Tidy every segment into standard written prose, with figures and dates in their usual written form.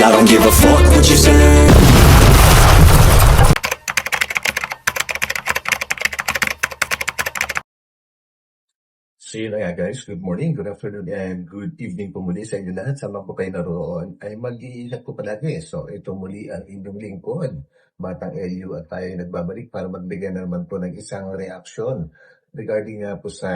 I don't give a fuck what you say. So yun na nga guys, good morning, good afternoon, and good evening po muli sa inyo lahat. Sama po kayo naroon ay mag-iingat po palagi. So ito muli ang inyong lingkod, Batang LU, at tayo nagbabalik para magbigay na naman po ng isang reaksyon regarding nga po sa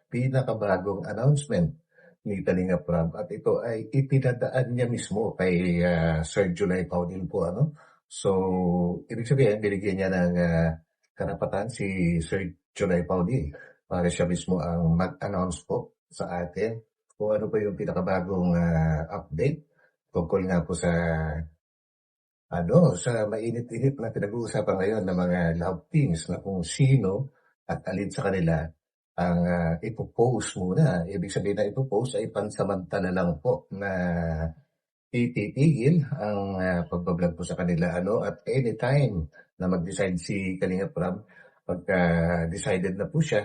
pinakabagong announcement ni Kalinga Prab. At ito ay ipinadaan niya mismo kay Sir July Paudil po. So ibig sabihin, binigyan niya ng karapatan si Sir July Paudil para siya mismo ang mag-announce po sa atin kung ano pa yung pinakabagong update tungkol nga po sa mainit-init na pinag-uusapan ngayon ng mga love teams na kung sino at alin sa kanila ang ipopost muna. Ibig sabihin na ipopost ay pansamantala lang po na ititigil ang pagbablog po sa kanila at anytime na mag-decide si Kalinga Prab, pagka decided na po siya,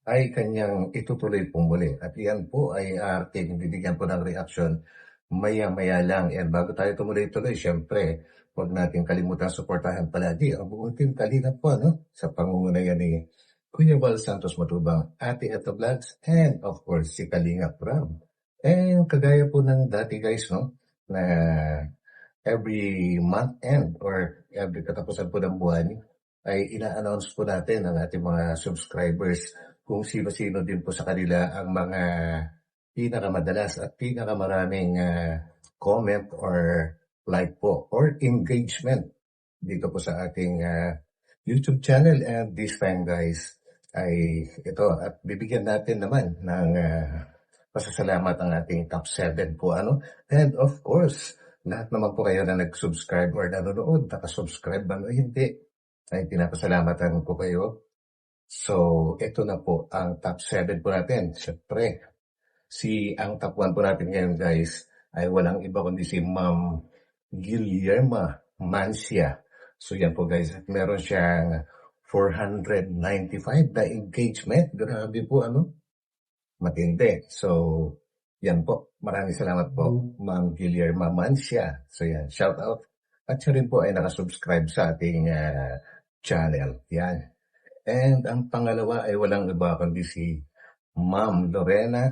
ay kanyang itutuloy po muli. At yan po ay ating bibigyan po ng reaction maya-maya lang. And bago tayo tumuloy-tuloy, syempre, huwag natin kalimutan suportahan palagi ang buong team Kalinga po, sa pangungunayan ni Kuya Val Santos Matubang, Ate Eto Vlogs, and of course, si Kalinga Prab. And kagaya po ng dati guys, na every month end or every katapusan po ng buwan, ay ina-announce po natin ang ating mga subscribers kung sino-sino din po sa kanila ang mga pinakamadalas at pinakamaraming comment or like po or engagement dito po sa ating YouTube channel. And this time guys ay ito, at bibigyan natin naman ng pasasalamat ang ating top 7 po. And of course, lahat naman po kayo na nag-subscribe or nanonood, nakasubscribe man o hindi, ay pinapasalamatan ko kayo. So, ito na po ang top 7 po natin. Siyempre, ang top 1 po natin ngayon guys ay walang iba kundi si Ma'am Guillerma Mancia. So, yan po guys. Meron siyang 495 na engagement. Grabe po, matindi. So, yan po. Maraming salamat po, Ma'am Guillerma Mancia. So, yan. Shout out. At siya rin po ay nakasubscribe sa ating channel. Yan. And ang pangalawa ay walang iba kundi si Ma'am Lorena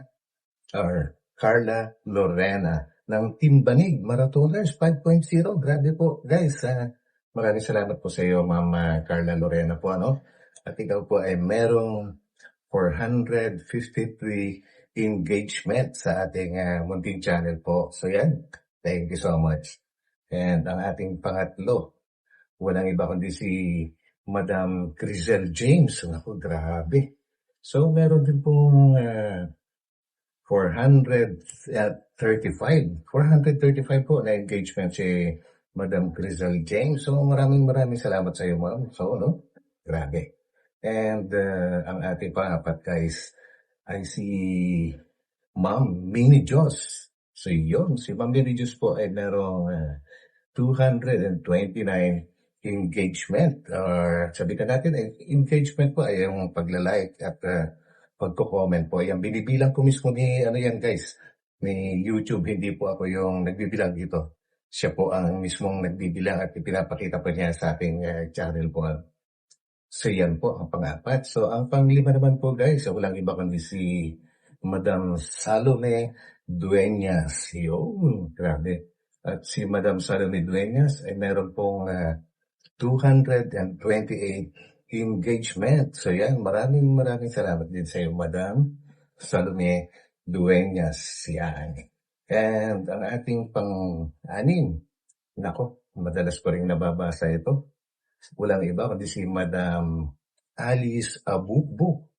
or Carla Lorena ng Team Banig Marathoners 5.0. Grabe po guys. Maraming salamat po sa iyo, Ma'am Carla Lorena po. At ikaw po ay merong 453 engagement sa ating munting channel po. So yan, thank you so much. And ang ating pangatlo, walang iba kundi si Madam Crisel James. Naku, grabe. So, meron din pong 435 po na engagement si Madam Crisel James. So, maraming salamat sa iyo, ma'am. So, grabe. And ang ating pangapat, guys, ay si Ma'am Minnie Jos. So, yun. Si Ma'am Minnie Jos po ay merong 229 engagement, or sabi ka natin, engagement po ay yung pagla-like at pagko-comment po. Yung binibilang ko mismo ni, guys, ni YouTube, hindi po ako yung nagbibilang dito. Siya po ang mismong nagbibilang at ipinapakita po niya sa ating channel po. So yan po ang pang-apat. So ang pang-lima naman po guys, walang iba kundi si Madam Salome Dueñas. Yun, grabe. At si Madam Salome Dueñas ay meron pong 228 engagement. So yan, maraming salamat din sa iyo, Madam Salome Dueñas. Yan. And ang ating pang-anim, nako, madalas ko rin nababasa ito. Walang iba kundi si Madam Alice Abubo.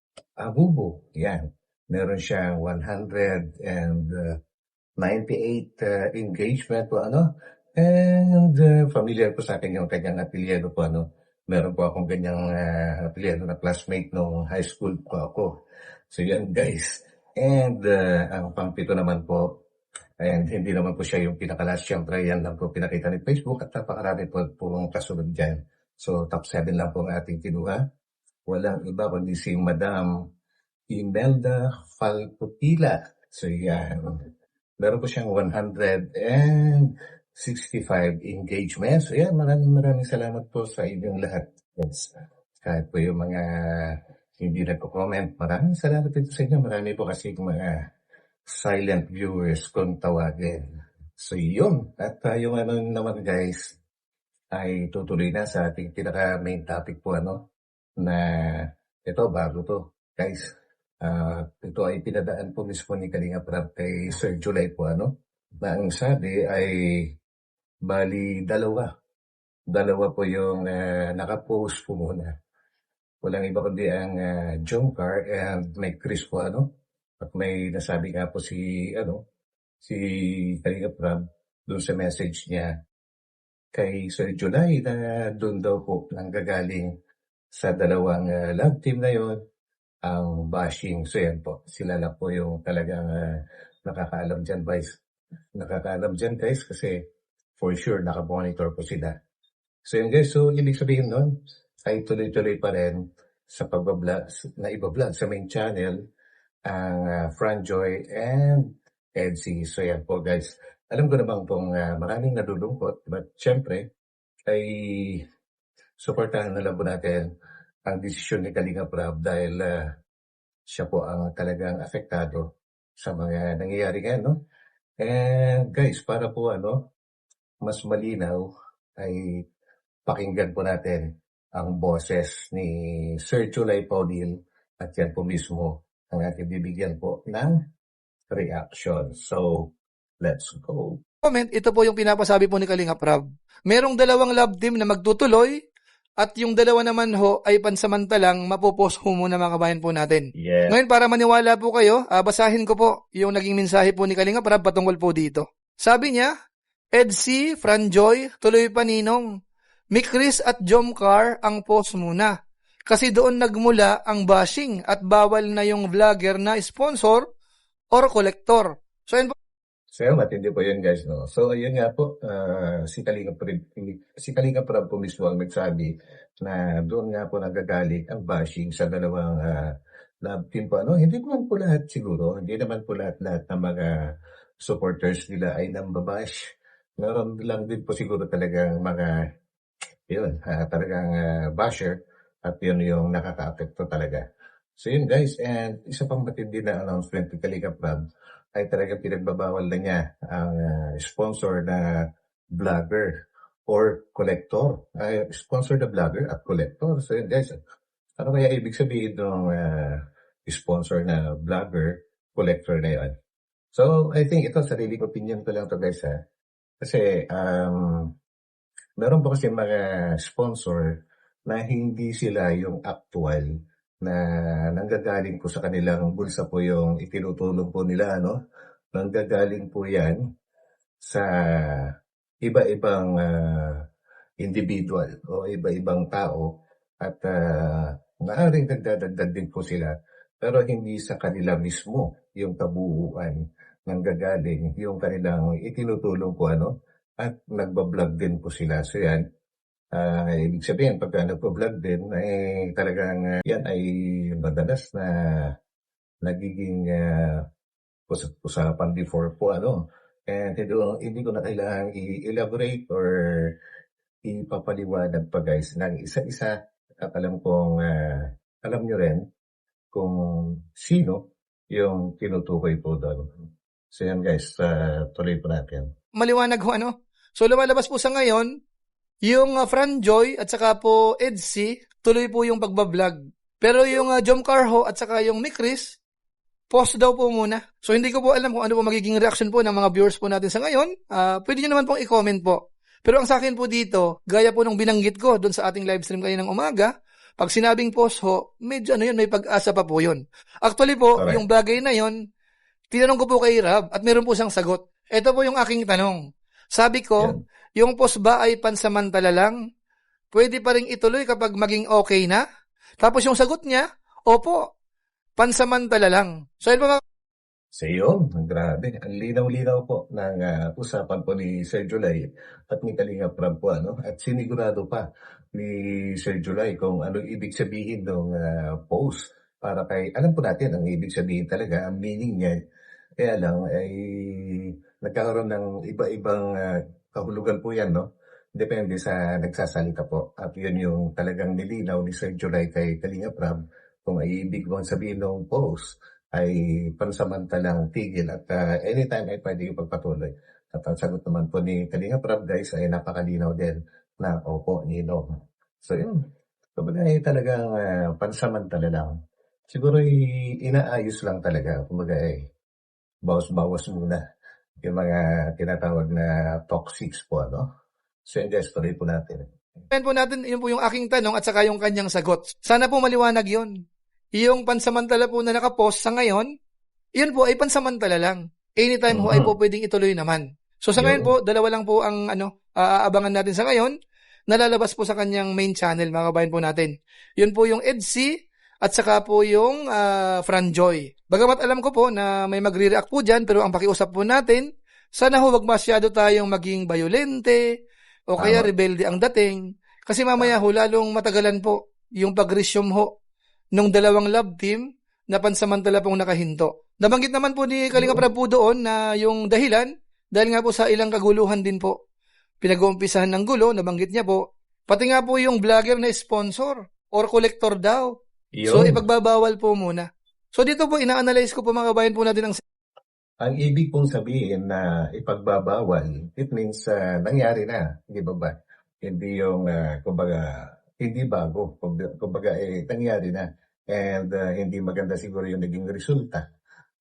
Yan. Meron siyang 198 engagement po, And familiar po sa akin yung kanyang apelyido po, Meron po akong ganyang apelyido na classmate nung high school po ako. So yan guys. And ang pang-pito naman po, and hindi naman po siya yung pinakalas. Siyempre yan lang po pinakita ni Facebook at napakarami po pong kasunod dyan. So top 7 lang po ang ating kinuha. Walang iba kundi si Madam Imelda Falputila. So yan. Meron po siyang 65 engagements. Ayan, maraming salamat po sa inyong lahat. Yes. Kahit po yung mga hindi nagko-comment, maraming salamat din sa inyo. Marami po kasi mga silent viewers kung tawagin. So yun. At yung ano naman guys, ay tutuloy na sa ating pinaka main topic po na ito bago to guys. Ito ay pinadaan po mismo ni Kalinga Prab kay Sir July po na ang sabi ay bali dalawa po yung nakapost po muna. Walang iba kundi ang Jomcar and may Chris po at may nasabi nga po si Kalinga Prab doon sa message niya kay Sir July na doon daw po nanggagaling sa dalawang love team na yon ang bashing. So yan po, sila lang po yung talagang nakakaalam dyan guys kasi for sure nakamonitor po sila. So yun guys, so ibig sabihin nun ay tuloy-tuloy pa rin sa pagbablog na ibablog sa main channel ang Franjoy and Edsy. So yan po guys, alam ko naman pong maraming nalulungkot but syempre ay suportahan na lang po natin ang desisyon ni Kalinga Prab dahil siya po ang talagang apektado sa mga nangyayari ngayon, no? And guys, para po mas malinaw ay pakinggan po natin ang boses ni Sir July Paudil at yan po mismo ang ating bibigyan po ng reaction. So, let's go. Comment, ito po yung pinapasabi po ni Kalinga Prab. Merong dalawang love team na magtutuloy at yung dalawa naman ho ay pansamantalang mapopost ho muna mga kabayan po natin. Yeah. Ngayon para maniwala po kayo, basahin ko po yung naging mensahe po ni Kalinga Prab patungkol po dito. Sabi niya, Edsy, Franjoy, tuloy pa Ninong. Mick Chris at Jomcar ang post muna. Kasi doon nagmula ang bashing at bawal na yung vlogger na sponsor or collector. So yun po. So matindi po yun guys, no? So ayun nga po, si Kalinga Prab po mismo ang nagsabi na doon nga po nagagaling ang bashing sa dalawang love team po. Hindi naman po lahat siguro, hindi naman po lahat ng mga supporters nila ay nambabash. Meron lang din po siguro talagang mga talagang basher at yun yung nakaka-apekto talaga. So yun guys, and isa pang matindi na announcement ni Kalinga Prab ay talagang pinagbabawal na niya ang sponsor na vlogger or collector. Sponsor na vlogger at collector. So yun guys, ano kaya ibig sabihin ng sponsor na vlogger, collector na yun? So I think ito, sariling opinion ko lang to guys Kasi meron po kasi mga sponsor na hindi sila yung actual na nanggagaling po sa kanilang bulsa po yung itinutulong po nila, Nanggagaling po yan sa iba-ibang individual o iba-ibang tao at maaaring nagdadagdag din po sila pero hindi sa kanila mismo yung kabuuan nanggagaling yung kanilang itinutulong po at nagbablog din po sila. So yan, ibig sabihin pagka nagpa-vlog din talagang yan ay madalas na nagiging usapan before po and hindi ko na kailangang i-elaborate or ipapaliwanag pa guys ng isa-isa at alam nyo rin kung sino yung tinutukoy po doon. So yan guys, tuloy po natin. Maliwanag ho So lumalabas po sa ngayon, yung Franjoy at saka po Edsy, tuloy po yung pagbablog. Pero yung Jomcar ho at saka yung Mick Chris, post daw po muna. So hindi ko po alam kung ano po magiging reaction po ng mga viewers po natin sa ngayon. Pwede nyo naman pong i-comment po. Pero ang sa akin po dito, gaya po nung binanggit ko doon sa ating live stream kaninang umaga, pag sinabing post ho, medyo may pag-asa pa po yun. Actually po, Correct. yung bagay na yun, tinanong ko po kay Rab at meron po siyang sagot. Ito po yung aking tanong. Sabi ko, yung post ba ay pansamantala lang? Pwede pa rin ituloy kapag maging okay na? Tapos yung sagot niya, opo, pansamantala lang. So yun po So yun, grabe. Ang linaw-linaw po ng usapan po ni Sir July at ni Kalinga Prab po. At sinigurado pa ni Sir July kung anong ibig sabihin ng post. Para alam po natin ang ibig sabihin talaga, ang meaning niya. Kaya lang ay nagkakaroon ng iba-ibang kahulugan po yan, no? Depende sa nagsasalita po. At yun yung talagang nilinaw ni Sir July kay Kalinga Prab kung ay ibig mong sabihin ng post ay pansamantalang tigil at anytime ay pwede ipagpatuloy. At ang sagot naman po ni Kalinga Prab guys ay napakalinaw din na opo, Ninong. So yun, kumbaga ay talagang pansamantala lang. Siguro inaayos lang talaga. Kumbaga ay bawas-bawas muna yung mga tinatawag na toxics po, ano? So yun guys, tuloy po natin. Ayan po natin, yun po yung aking tanong at saka yung kanyang sagot. Sana po maliwanag yun. Yung pansamantala po na nakapost sa ngayon, yun po ay pansamantala lang. Anytime ho ay po pwedeng ituloy naman. So sa ngayon po, dalawa lang po ang aabangan natin sa ngayon, nalalabas po sa kanyang main channel, mga kabayan po natin. Yun po yung EDC at saka po yung Franjoy. Bagamat alam ko po na may magre-react po dyan, pero ang pakiusap po natin, sana ho wag masyado tayong maging bayolente o kaya rebelde ang dating. Kasi mamaya ho, lalong matagalan po yung pag-resume ho nung dalawang love team na pansamantala pong nakahinto. Nabanggit naman po ni Kalinga Prab po doon na yung dahilan, dahil nga po sa ilang kaguluhan din po. Pinag-uumpisahan ng gulo, nabanggit niya po. Pati nga po yung vlogger na sponsor or collector daw. So ipagbabawal po muna. So dito po, ina-analyze ko po mga kabayan po natin ang ibig pong sabihin na ipagbabawal, it means nangyari na, di ba ba? Hindi yung, kumbaga, hindi bago. Kumbaga, nangyari na. And hindi maganda siguro yung naging resulta.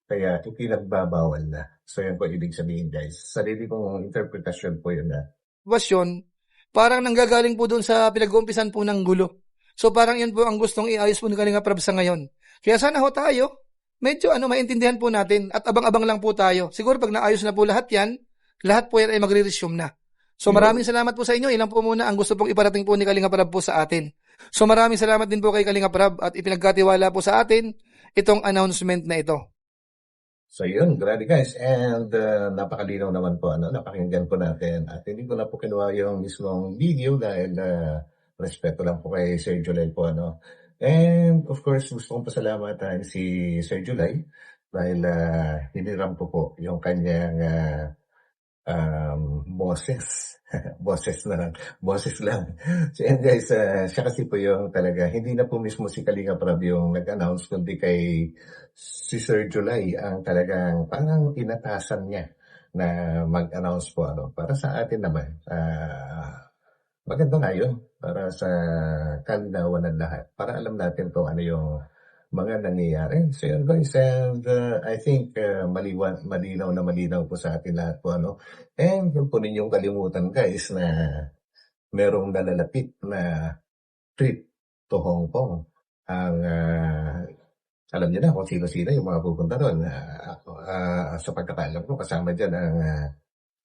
Kaya ipinagbabawal na. So yan po ibig sabihin guys. Sarili kong interpretasyon po yun na. Sitwasyon, parang nanggagaling po doon sa pinag-uumpisan po ng gulo. So parang yun po ang gustong iayos po ni Kalinga Prab sa ngayon. Kaya sana ho tayo, medyo maintindihan po natin at abang-abang lang po tayo. Siguro pag naayos na po lahat yan, lahat po yan ay magre-resume na. So maraming salamat po sa inyo. Ilang po muna ang gusto pong iparating po ni Kalinga Prab po sa atin. So maraming salamat din po kay Kalinga Prab at ipinagkatiwala po sa atin itong announcement na ito. So yun, grabe guys. And napakalinaw naman po, napakinggan po natin. At hindi ko na po kinuha yung mismong video dahil respeto lang po kay Sir July po. And of course, gusto kong pasalamatan si Sir July dahil hiniram ko po yung kanyang boses. Boses lang. So yan guys, siya kasi po yung talaga, hindi na po mismo si Kalinga Prab yung nag-announce, kundi kay si Sir July ang talagang parang inatasan niya na mag-announce po. Para sa atin naman, maganda nga yun para sa kalinawan ng lahat. Para alam natin kung ano yung mga nangyayari. So yun guys, and I think malinaw po sa atin lahat po. And huwag po ninyong kalimutan guys na merong nalalapit na trip to Hong Kong. Ang alam niyo na kung sino-sino yung mga pupunta doon. Sa pagkakalam ko, kasama dyan ang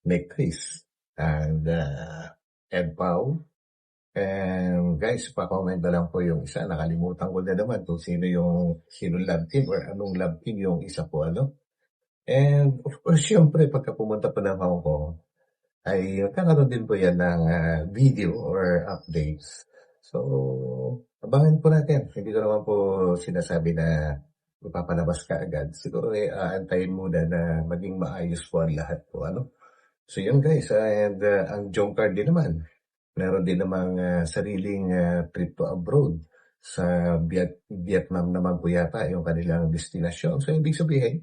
Nick Chris and Ed Pau. And guys, pa-comment na lang po yung isa. Nakalimutan ko na naman kung sino love team or anong love team yung isa po. And of course, syempre, pagka pumunta po ng Hong Kong, ay kakaroon din po yan ng video or updates. So, abangan po natin. Hindi ko naman po sinasabi na ipapalabas ka agad. Siguro aantayin muna na maging maayos po ang lahat po. So yun guys, and ang Jomcar din naman. Meron din namang sariling trip to abroad. Sa Vietnam naman po yata yung kanilang destinasyon. So, ibig sabihin,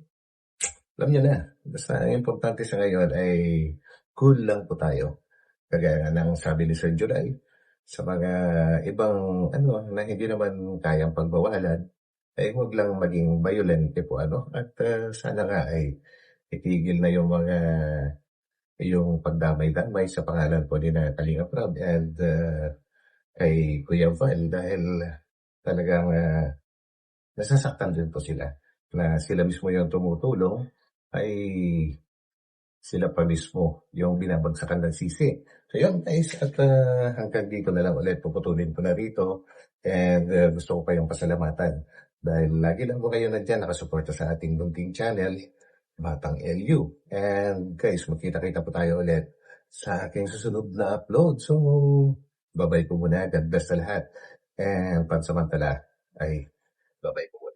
alam niyo na, basta ang importante sa ngayon ay cool lang po tayo. Kagaya ng sabi ni Sir July, sa mga ibang na hindi naman kayang pagbawalan, ay huwag lang maging violente po. At sana nga ay itigil na yung pagdamay-damay sa pangalan po ni Kalinga Prab and kay Kuya Val dahil talagang nasasaktan din po sila na sila mismo yung tumutulong ay sila pa mismo yung binabagsakan ng sisi. So yun guys, at hanggang dito na lang ulit puputulin ko na rito and gusto ko pa yung pasalamatan dahil lagi lang po kayo nandyan nakasuporta sa ating munting channel Batang LU. And guys, magkita-kita po tayo ulit sa aking susunod na upload. So, bye-bye po muna. God bless sa lahat. And pansamantala ay bye-bye po muna.